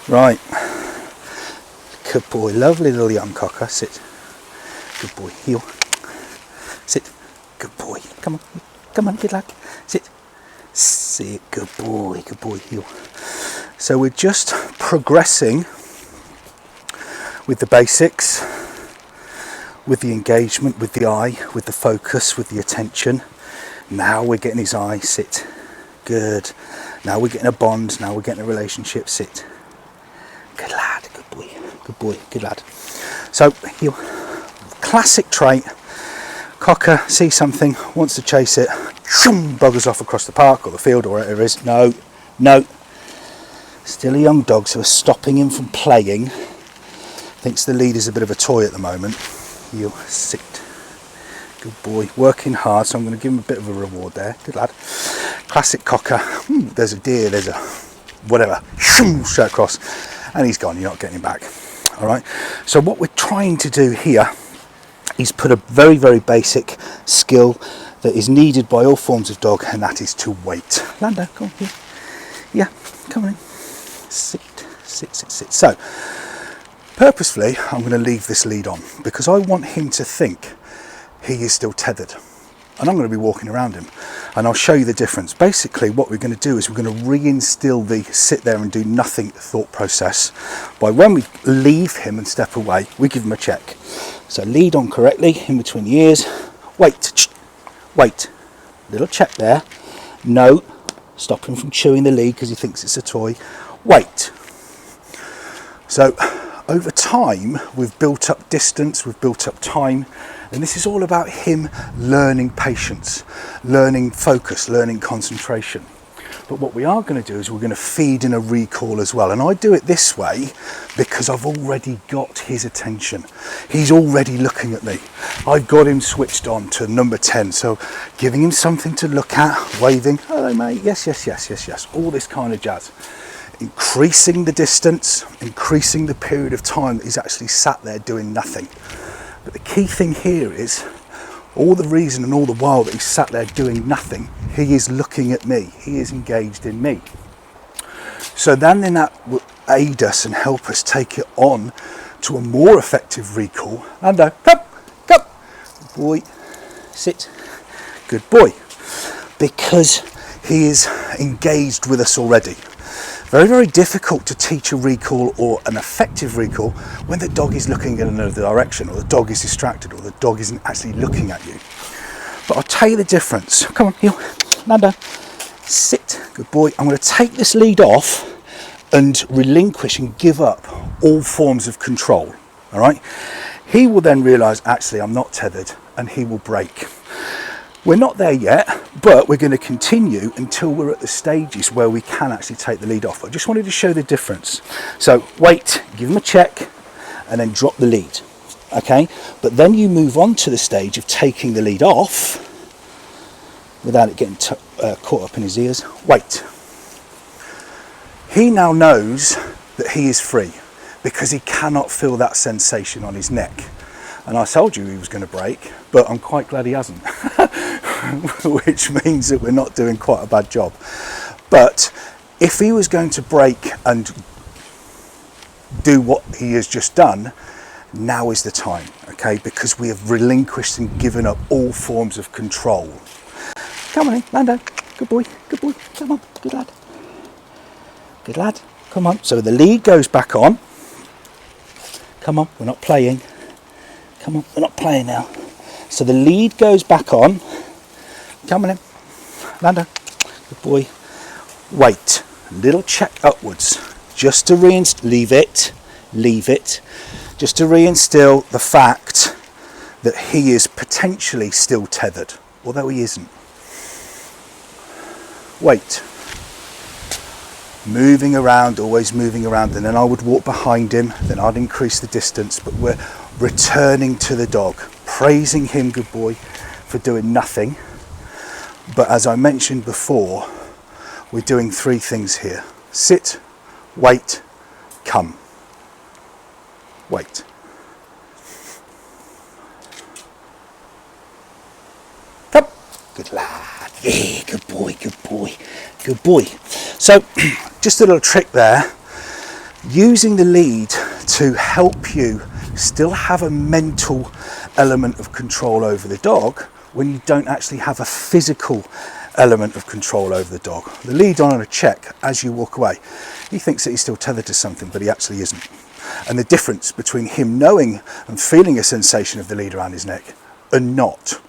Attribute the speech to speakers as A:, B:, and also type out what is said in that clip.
A: Right. Good boy. Lovely little young cocker. Sit. Good boy. Heel. Sit. Good boy. Come on. Come on, good lad. Sit. Sit. Good boy. Good boy. Heel. So we're just progressing with the basics, with the engagement, with the eye, with the focus, with the attention. Now we're getting his eye. Sit. Good. Now we're getting a bond. Now we're getting a relationship. Sit. Good lad. Good boy. Good boy. Good lad. So heel. Classic trait. Cocker sees something, wants to chase it, buggers off across the park or the field or whatever it is. No, no. Still a young dog, so we're stopping him from playing. Thinks the lead is a bit of a toy at the moment. Heel, sit. Good boy. Working hard, so I'm going to give him a bit of a reward there. Good lad. Classic cocker. There's a deer, there's a whatever. Straight across. And he's gone. You're not getting him back. All right. So what we're trying to do here is put a very, very basic skill that is needed by all forms of dog, and that is to wait. Lando, come on here. Yeah, come on in. Sit, sit, sit, sit. So, purposefully, I'm going to leave this lead on because I want him to think he is still tethered. And I'm going to be walking around him, and I'll show you the difference. Basically, what we're going to do is we're going to reinstill the sit there and do nothing thought process by when we leave him and step away, we give him a check. So lead on correctly in between the ears. Wait, wait. Little check there. No, stop him from chewing the lead because he thinks it's a toy. Wait. So over time, we've built up distance, we've built up time, and this is all about him learning patience, learning focus, learning concentration. But what we are going to do is we're going to feed in a recall as well. And I do it this way because I've already got his attention. He's already looking at me. I've got him switched on to number 10. So giving him something to look at, waving, hello mate, yes, yes, yes, yes, yes, all this kind of jazz. Increasing the distance, increasing the period of time that he's actually sat there doing nothing. But the key thing here is all the reason and all the while that he's sat there doing nothing, he is looking at me, he is engaged in me. So then that will aid us and help us take it on to a more effective recall. Lando, come, come, good boy, sit, good boy, because he is engaged with us already. Very, very difficult to teach a recall or an effective recall when the dog is looking in another direction, or the dog is distracted, or the dog isn't actually looking at you. But I'll tell you the difference. Come on, heel, Lando, sit, good boy. I'm going to take this lead off and relinquish and give up all forms of control. All right. He will then realise, actually, I'm not tethered, and he will break. We're not there yet, but we're going to continue until we're at the stages where we can actually take the lead off. I just wanted to show the difference. So wait, give him a check, and then drop the lead. Okay, but then you move on to the stage of taking the lead off without it getting caught up in his ears. Wait. He now knows that he is free because he cannot feel that sensation on his neck. And I told you he was going to break, but I'm quite glad he hasn't, which means that we're not doing quite a bad job. But if he was going to break and do what he has just done, now is the time, okay? Because we have relinquished and given up all forms of control. Come on in, Lando, good boy, come on, good lad. Good lad, come on. So the lead goes back on. Come on, we're not playing. Come on, we're not playing now. So the lead goes back on. Come on in. Lando, good boy. Wait, little check upwards. Just to leave it. Just to reinstill the fact that he is potentially still tethered, although he isn't. Wait. Moving around, always moving around, and then I would walk behind him, then I'd increase the distance, but we're returning to the dog, praising him, good boy, for doing nothing. But as I mentioned before, we're doing three things here. Sit, wait, come. Wait. Come. Good lad. Yeah, good boy. So, just a little trick there. using the lead to help you still have a mental element of control over the dog when you don't actually have a physical element of control over the dog. The lead on a check as you walk away, he thinks that he's still tethered to something, but he actually isn't. And the difference between him knowing and feeling a sensation of the lead around his neck and not